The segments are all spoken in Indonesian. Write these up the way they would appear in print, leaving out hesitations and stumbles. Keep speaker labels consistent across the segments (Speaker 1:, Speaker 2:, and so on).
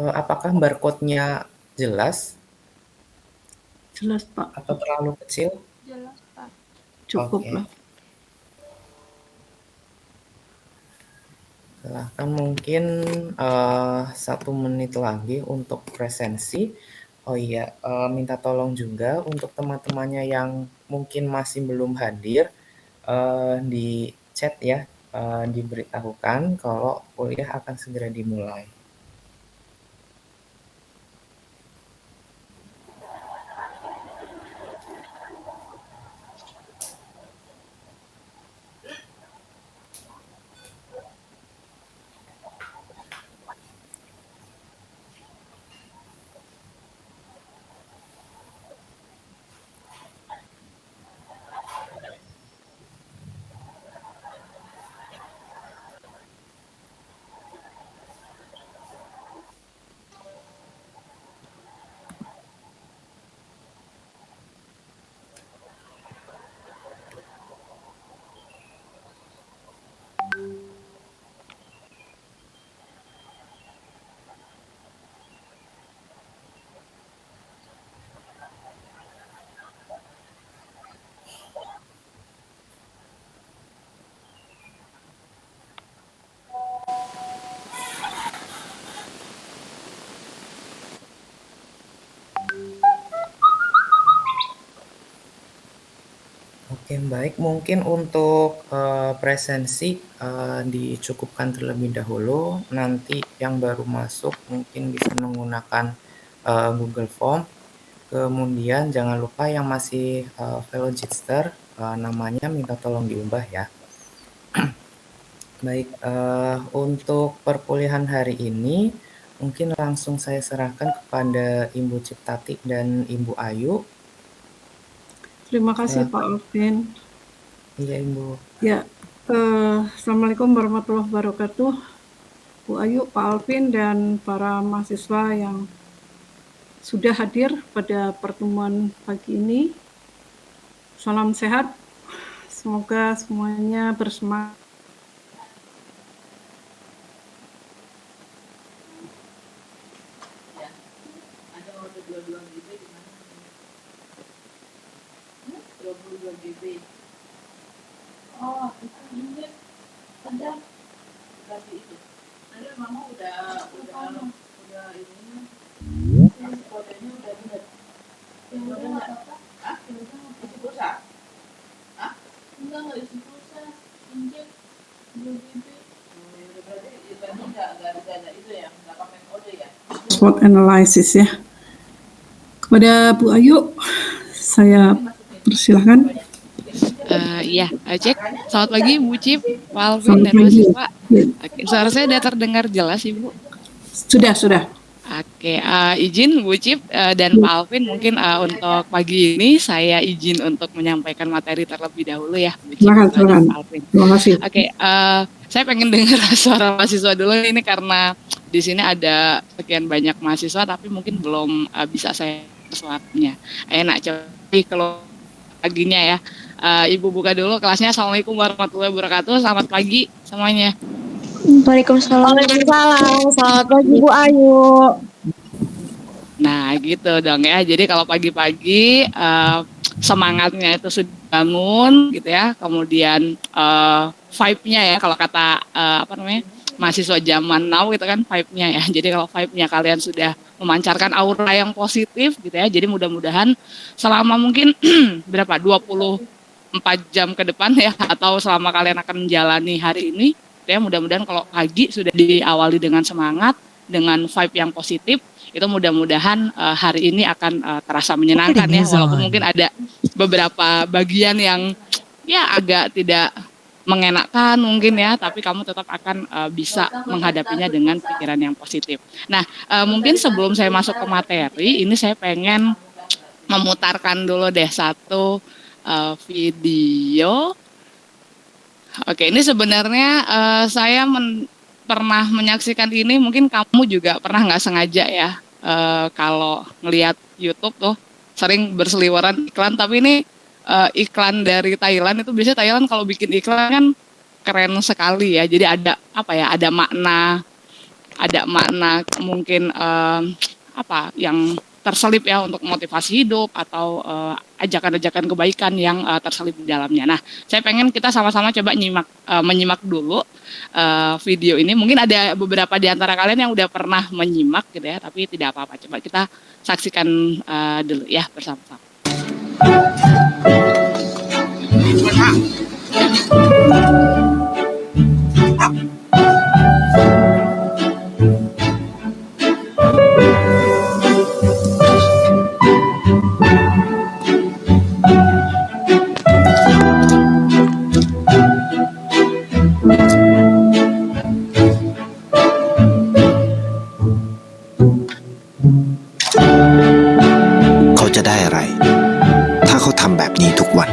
Speaker 1: Apakah barcode-nya jelas
Speaker 2: Jelas, Pak.
Speaker 1: atau terlalu kecil?
Speaker 3: Jelas, Pak.
Speaker 2: Cukup
Speaker 1: Oke.
Speaker 2: lah.
Speaker 1: Silahkan mungkin 1 menit lagi untuk presensi. Oh iya, minta tolong juga untuk teman-temannya yang mungkin masih belum hadir, di chat ya, diberitahukan kalau kuliah akan segera dimulai. Oke, baik. Mungkin untuk presensi dicukupkan terlebih dahulu. Nanti yang baru masuk mungkin bisa menggunakan Google Form. Kemudian jangan lupa yang masih Velogister, namanya minta tolong diubah ya. Baik, untuk perkuliahan hari ini mungkin langsung saya serahkan kepada Ibu Ciptati dan Ibu Ayu.
Speaker 2: Terima kasih,
Speaker 1: Silahkan.
Speaker 2: Pak Alvin.
Speaker 1: Iya, Ibu.
Speaker 2: Ya, Assalamualaikum warahmatullahi wabarakatuh. Bu Ayu, Pak Alvin, dan para mahasiswa yang sudah hadir pada pertemuan pagi ini. Salam sehat. Semoga semuanya bersemangat.
Speaker 3: Oh, itu ini ada kasih itu. Ada mama udah ini. Kodenya udah bener. Yang udah nggak apa-apa. Ah, isi pulsa. Ah, enggak isi pulsa. Injek 2 GB. Berarti nggak ada itu ya, nggak pakai kode ya.
Speaker 2: SWOT analysis ya. Kepada Bu Ayu, saya persilahkan.
Speaker 4: Iya, cek. Selamat pagi Bu Cip, Pak Alvin, dan mahasiswa. Oke, suara saya sudah terdengar jelas, Ibu?
Speaker 2: Sudah.
Speaker 4: Oke, izin Bu Cip dan Pak Alvin, mungkin untuk pagi ini saya izin untuk menyampaikan materi terlebih dahulu ya, Bu Cip dan Pak Alvin.
Speaker 2: Terima kasih.
Speaker 4: Oke, saya pengen dengar suara mahasiswa dulu ini karena di sini ada sekian banyak mahasiswa, tapi mungkin belum bisa saya suaranya. Enak coba kalau paginya ya. Ibu buka dulu kelasnya. Assalamualaikum warahmatullahi wabarakatuh. Selamat pagi semuanya.
Speaker 5: Waalaikumsalam. Selamat pagi Bu Ayu.
Speaker 4: Nah gitu dong ya. Jadi kalau pagi-pagi semangatnya itu sudah bangun gitu ya. Kemudian vibe-nya ya kalau kata mahasiswa zaman now gitu kan vibe-nya ya. Jadi kalau vibe-nya kalian sudah memancarkan aura yang positif gitu ya. Jadi mudah-mudahan selama mungkin berapa 24 jam ke depan ya atau selama kalian akan menjalani hari ini ya, mudah-mudahan kalau pagi sudah diawali dengan semangat, dengan vibe yang positif, itu mudah-mudahan hari ini akan terasa menyenangkan ya, walaupun mungkin ada beberapa bagian yang ya agak tidak mengenakan mungkin ya, tapi kamu tetap akan bisa menghadapinya dengan pikiran yang positif. Nah, mungkin sebelum saya masuk ke materi, ini saya pengen memutarkan dulu deh satu video. Oke, ini sebenarnya saya pernah menyaksikan ini, mungkin kamu juga pernah nggak sengaja ya, kalau ngelihat YouTube tuh sering berseliweran iklan, tapi ini iklan dari Thailand. Itu biasanya Thailand kalau bikin iklan kan keren sekali ya, jadi ada ada makna ada makna mungkin apa yang terselip ya untuk motivasi hidup atau ajakan-ajakan kebaikan yang terselip di dalamnya. Nah, saya pengen kita sama-sama coba menyimak dulu video ini. Mungkin ada beberapa di antara kalian yang udah pernah menyimak gitu ya, tapi tidak apa-apa. Coba kita saksikan dulu ya bersama-sama.
Speaker 6: เขาจะได้อะไร ถ้าเขาทำแบบนี้ทุกวัน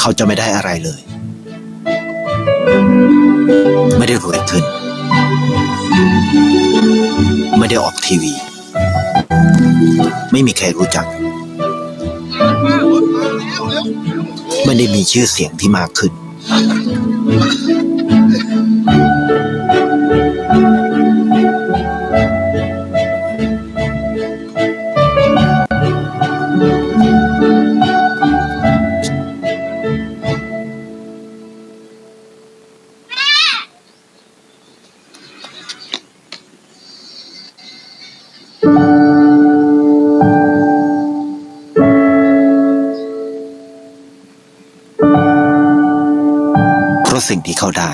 Speaker 6: เขาจะไม่ได้อะไรเลย ไม่ได้รวยขึ้น ไม่ได้ออกทีวี ไม่มีใครรู้จัก ไม่ได้มีชื่อเสียงที่มากขึ้น เพราะสิ่งที่เขาได้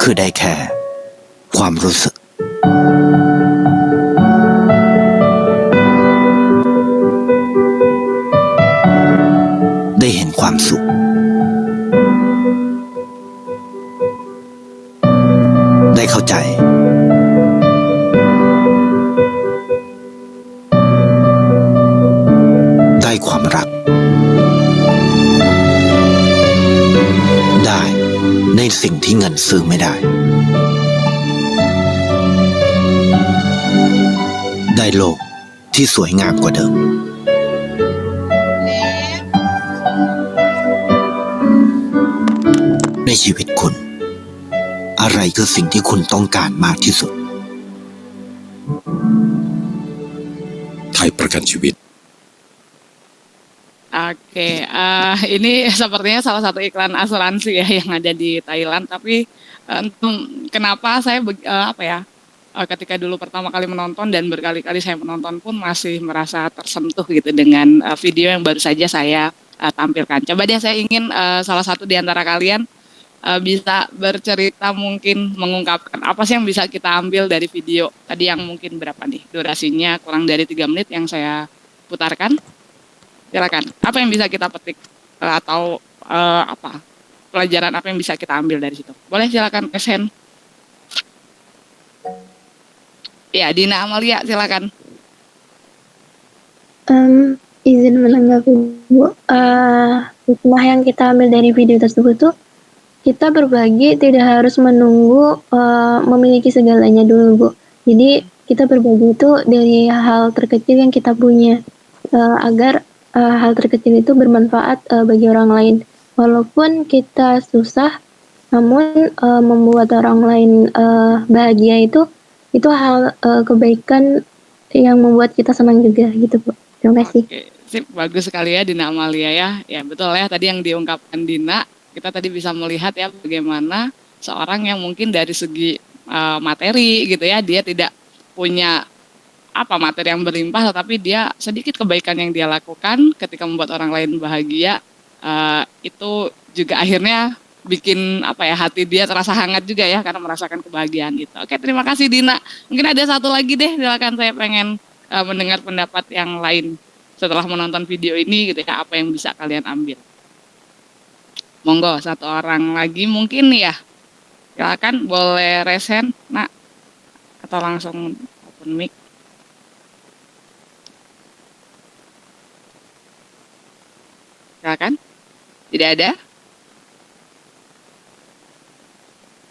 Speaker 6: คือได้แค่ความรู้สึก ได้เห็นความสุข ได้เข้าใจ ได้ความรัก ได้ในสิ่งที่เงินซื้อไม่ได้ ได้โลกที่สวยงามกว่าเดิม ในชีวิตคุณ อะไรคือสิ่งที่คุณต้องการมากที่สุด
Speaker 7: ไทยประกันชีวิต
Speaker 4: Oke, ini sepertinya salah satu iklan asuransi ya yang ada di Thailand. Tapi kenapa saya ketika dulu pertama kali menonton dan berkali-kali saya menonton pun masih merasa tersentuh gitu dengan video yang baru saja saya tampilkan. Coba deh saya ingin salah satu di antara kalian bisa bercerita, mungkin mengungkapkan apa sih yang bisa kita ambil dari video tadi yang mungkin berapa nih durasinya, kurang dari 3 menit yang saya putarkan. Silakan. Apa yang bisa kita petik atau pelajaran apa yang bisa kita ambil dari situ? Boleh silakan Kesen. Ya, Dina Amalia silakan.
Speaker 5: Izin menanggapi Bu. Hikmah yang kita ambil dari video tersebut tuh, kita berbagi tidak harus menunggu memiliki segalanya dulu Bu. Jadi kita berbagi itu dari hal terkecil yang kita punya, agar hal terkecil itu bermanfaat bagi orang lain. Walaupun kita susah, namun membuat orang lain bahagia itu hal kebaikan yang membuat kita senang juga gitu Bu. Terima kasih.
Speaker 4: Oke, sip, bagus sekali ya Dina Amalia ya. Ya betul ya, tadi yang diungkapkan Dina, kita tadi bisa melihat ya bagaimana seorang yang mungkin dari segi materi gitu ya, dia tidak punya materi yang berlimpah, tetapi dia sedikit kebaikan yang dia lakukan ketika membuat orang lain bahagia, itu juga akhirnya bikin hati dia terasa hangat juga ya karena merasakan kebahagiaan itu. Oke, terima kasih Dina. Mungkin ada satu lagi deh, silakan, saya pengen mendengar pendapat yang lain setelah menonton video ini gitu ya, apa yang bisa kalian ambil. Monggo, satu orang lagi mungkin ya. Silakan boleh raise hand, Nak, atau langsung open mic. Silakan. Tidak ada?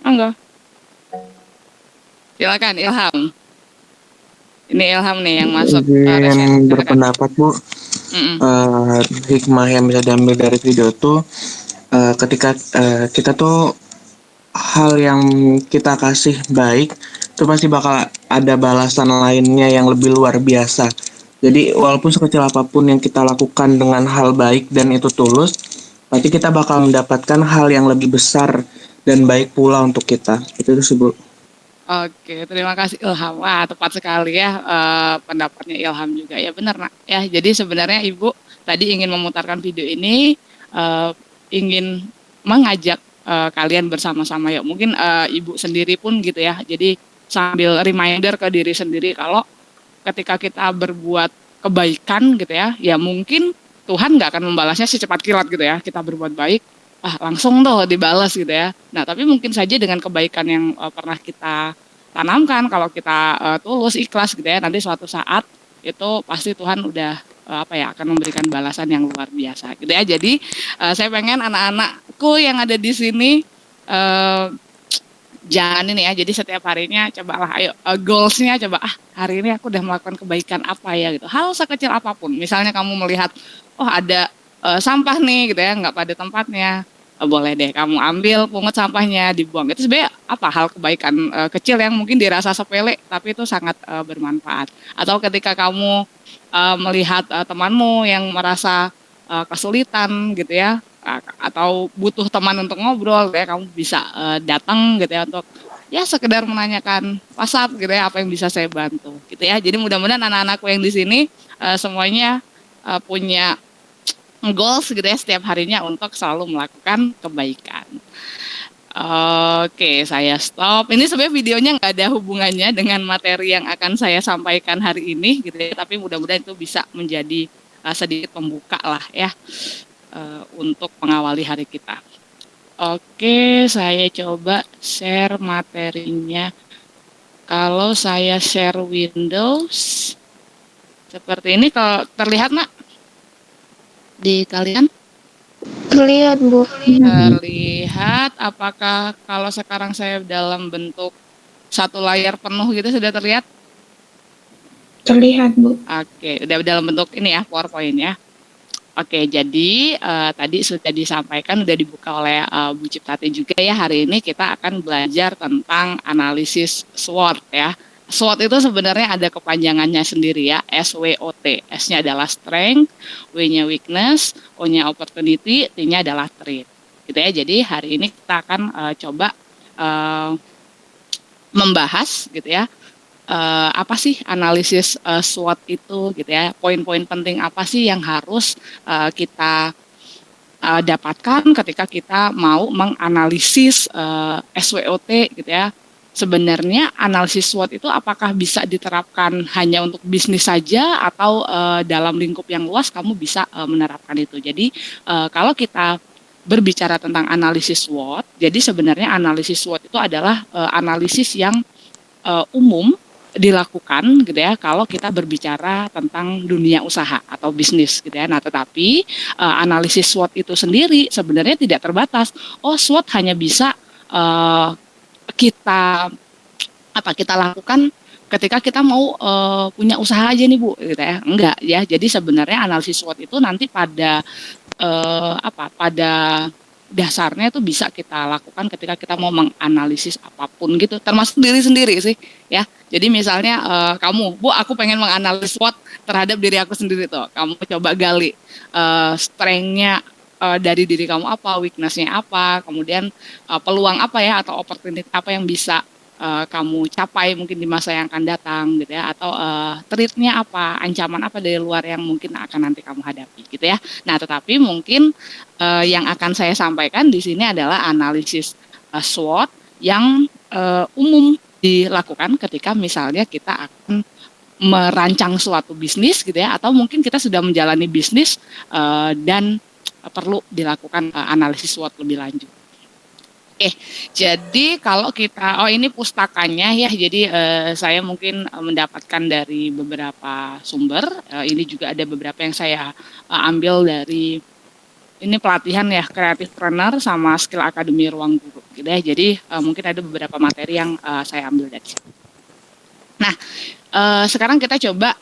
Speaker 4: Monggo. Silakan Ilham. Ini Ilham nih yang masuk raise hand.
Speaker 8: Izin
Speaker 4: Silakan.
Speaker 8: berpendapat Bu, hikmah yang bisa diambil dari video tuh ketika kita tuh hal yang kita kasih baik itu pasti bakal ada balasan lainnya yang lebih luar biasa. Jadi walaupun sekecil apapun yang kita lakukan dengan hal baik dan itu tulus, pasti kita bakal mendapatkan hal yang lebih besar dan baik pula untuk kita. Itu sih Bu.
Speaker 4: Oke, terima kasih Ilham. Wah, tepat sekali ya pendapatnya Ilham juga. Ya benar, Nak. Ya, jadi sebenarnya Ibu tadi ingin memutarkan video ini, ingin mengajak kalian bersama-sama ya. Mungkin Ibu sendiri pun gitu ya. Jadi sambil reminder ke diri sendiri kalau ketika kita berbuat kebaikan gitu ya, ya mungkin Tuhan nggak akan membalasnya secepat kilat gitu ya. Kita berbuat baik, langsung tuh dibalas gitu ya. Nah, tapi mungkin saja dengan kebaikan yang pernah kita tanamkan, kalau kita tulus, ikhlas gitu ya, nanti suatu saat itu pasti Tuhan udah akan memberikan balasan yang luar biasa gitu ya. Jadi saya pengen anak-anakku yang ada di sini jangan ini ya, jadi setiap harinya cobalah ayo goalsnya coba hari ini aku udah melakukan kebaikan apa ya gitu, hal sekecil apapun. Misalnya kamu melihat ada sampah nih gitu ya, nggak pada tempatnya, boleh deh kamu ambil, pungut sampahnya, dibuang. Itu sebenarnya hal kebaikan kecil yang mungkin dirasa sepele tapi itu sangat bermanfaat. Atau ketika kamu melihat temanmu yang merasa kesulitan gitu ya, atau butuh teman untuk ngobrol ya, kamu bisa datang gitu ya untuk ya sekedar menanyakan WhatsApp gitu ya, apa yang bisa saya bantu gitu ya. Jadi mudah-mudahan anak-anakku yang di sini semuanya punya goals gitu ya setiap harinya untuk selalu melakukan kebaikan. Oke, saya stop. Ini sebenarnya videonya nggak ada hubungannya dengan materi yang akan saya sampaikan hari ini gitu ya, tapi mudah-mudahan itu bisa menjadi sedikit pembuka lah ya untuk mengawali hari kita. Oke, saya coba share materinya. Kalau saya share Windows seperti ini, kalau terlihat Nak di kalian?
Speaker 5: Terlihat Bu.
Speaker 4: Terlihat. Apakah kalau sekarang saya dalam bentuk satu layar penuh gitu sudah terlihat?
Speaker 3: Terlihat Bu.
Speaker 4: Oke, udah dalam bentuk ini ya, PowerPoint ya. Oke, jadi tadi sudah disampaikan, sudah dibuka oleh Bu Ciptati juga ya. Hari ini kita akan belajar tentang analisis SWOT ya. SWOT itu sebenarnya ada kepanjangannya sendiri ya, SWOT. S-nya adalah strength, W-nya weakness, O-nya opportunity, T-nya adalah threat. Gitu ya. Jadi hari ini kita akan coba membahas gitu ya. Apa sih analisis SWOT itu gitu ya, poin-poin penting apa sih yang harus kita dapatkan ketika kita mau menganalisis SWOT gitu ya. Sebenarnya analisis SWOT itu apakah bisa diterapkan hanya untuk bisnis saja atau dalam lingkup yang luas kamu bisa menerapkan itu. Jadi kalau kita berbicara tentang analisis SWOT, jadi sebenarnya analisis SWOT itu adalah analisis yang umum dilakukan gitu ya kalau kita berbicara tentang dunia usaha atau bisnis gitu ya. Nah, tetapi analisis SWOT itu sendiri sebenarnya tidak terbatas. SWOT hanya bisa kita lakukan ketika kita mau punya usaha aja nih Bu gitu ya. Enggak ya. Jadi sebenarnya analisis SWOT itu nanti pada dasarnya itu bisa kita lakukan ketika kita mau menganalisis apapun gitu, termasuk diri sendiri sih ya. Jadi misalnya kamu, Bu, aku pengen menganalisis SWOT terhadap diri aku sendiri tuh. Kamu coba gali strength-nya dari diri kamu apa, weakness-nya apa, kemudian peluang apa ya atau opportunity apa yang bisa kamu capai mungkin di masa yang akan datang gitu ya, atau threat-nya apa, ancaman apa dari luar yang mungkin akan nanti kamu hadapi gitu ya. Nah, tetapi mungkin yang akan saya sampaikan di sini adalah analisis SWOT yang umum dilakukan ketika misalnya kita akan merancang suatu bisnis gitu ya, atau mungkin kita sudah menjalani bisnis dan perlu dilakukan analisis SWOT lebih lanjut. Oke, jadi kalau kita, ini pustakanya ya, jadi saya mungkin mendapatkan dari beberapa sumber, ini juga ada beberapa yang saya ambil dari, ini pelatihan ya, Creative Planner sama Skill Academy Ruang Guru, gitu ya, jadi mungkin ada beberapa materi yang saya ambil dari situ. Nah, sekarang kita coba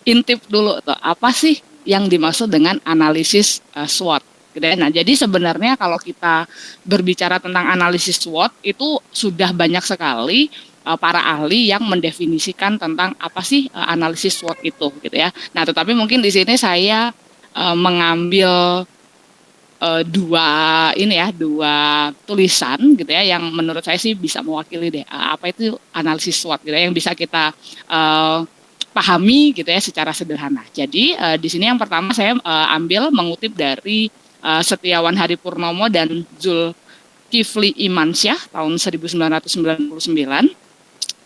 Speaker 4: intip dulu tuh, apa sih yang dimaksud dengan analisis SWOT. Nah, jadi sebenarnya kalau kita berbicara tentang analisis SWOT itu sudah banyak sekali para ahli yang mendefinisikan tentang apa sih analisis SWOT itu, gitu ya. Nah, tetapi mungkin di sini saya mengambil dua tulisan gitu ya yang menurut saya sih bisa mewakili deh apa itu analisis SWOT gitu ya, yang bisa kita pahami gitu ya secara sederhana. Jadi di sini yang pertama saya ambil mengutip dari Setiawan Haripurnomo dan Zulkifli Imansyah tahun 1999.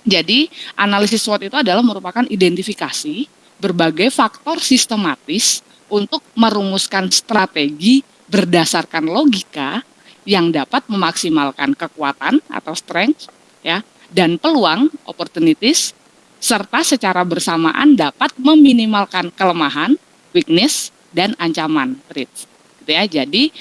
Speaker 4: Jadi analisis SWOT itu adalah merupakan identifikasi berbagai faktor sistematis untuk merumuskan strategi berdasarkan logika yang dapat memaksimalkan kekuatan atau strength ya dan peluang opportunities serta secara bersamaan dapat meminimalkan kelemahan, weakness dan ancaman threats. Gitu ya. Jadi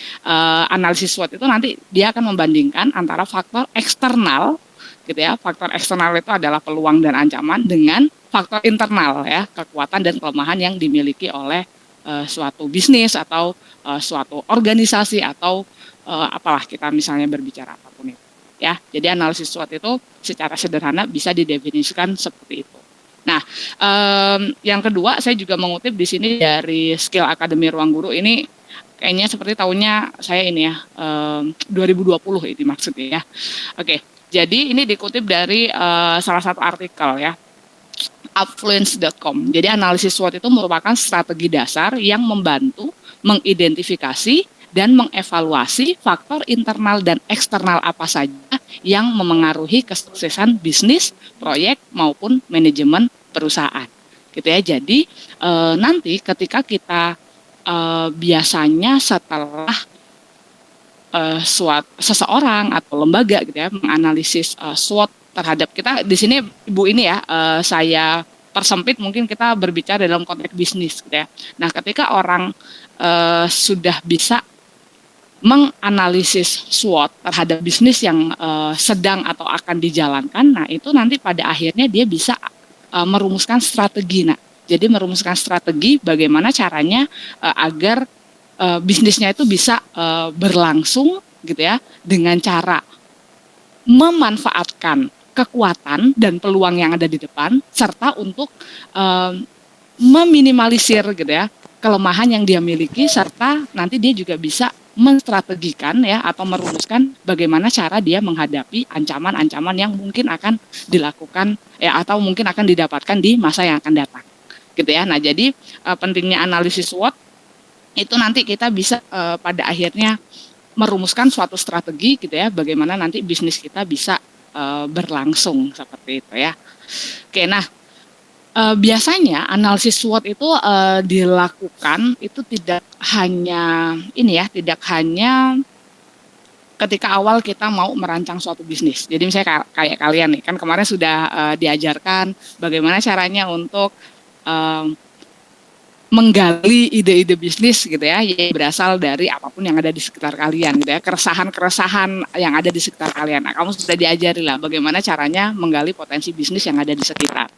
Speaker 4: analisis SWOT itu nanti dia akan membandingkan antara faktor eksternal gitu ya. Faktor eksternal itu adalah peluang dan ancaman dengan faktor internal ya, kekuatan dan kelemahan yang dimiliki oleh suatu bisnis atau suatu organisasi atau apalah kita misalnya berbicara apapun itu ya. Jadi analisis SWOT itu secara sederhana bisa didefinisikan seperti itu. Nah, yang kedua saya juga mengutip di sini dari Skill Academy Ruang Guru, ini kayaknya seperti tahunnya saya ini ya 2020 ini maksudnya ya. Oke, jadi ini dikutip dari salah satu artikel ya, Upfluence.com. Jadi analisis SWOT itu merupakan strategi dasar yang membantu mengidentifikasi dan mengevaluasi faktor internal dan eksternal apa saja yang memengaruhi kesuksesan bisnis, proyek maupun manajemen perusahaan. Gitu ya. Jadi nanti ketika kita biasanya setelah seseorang atau lembaga gitu ya menganalisis SWOT terhadap kita, di sini Ibu ini ya saya persempit, mungkin kita berbicara dalam konteks bisnis gitu ya. Nah, ketika orang sudah bisa menganalisis SWOT terhadap bisnis yang sedang atau akan dijalankan, nah itu nanti pada akhirnya dia bisa merumuskan strategi. Nah, jadi merumuskan strategi bagaimana caranya agar bisnisnya itu bisa berlangsung gitu ya, dengan cara memanfaatkan kekuatan dan peluang yang ada di depan serta untuk meminimalisir gitu ya kelemahan yang dia miliki, serta nanti dia juga bisa menstrategikan ya atau merumuskan bagaimana cara dia menghadapi ancaman-ancaman yang mungkin akan dilakukan ya atau mungkin akan didapatkan di masa yang akan datang gitu ya. Nah, jadi pentingnya analisis SWOT itu nanti kita bisa pada akhirnya merumuskan suatu strategi gitu ya, bagaimana nanti bisnis kita bisa berlangsung seperti itu ya. Oke, nah biasanya analisis SWOT itu dilakukan itu tidak hanya ini ya, tidak hanya ketika awal kita mau merancang suatu bisnis. Jadi misalnya kayak kalian nih, kan kemarin sudah diajarkan bagaimana caranya untuk menggali ide-ide bisnis gitu ya, yang berasal dari apapun yang ada di sekitar kalian gitu ya, keresahan-keresahan yang ada di sekitar kalian. Nah, kamu sudah diajari lah bagaimana caranya menggali potensi bisnis yang ada di sekitar.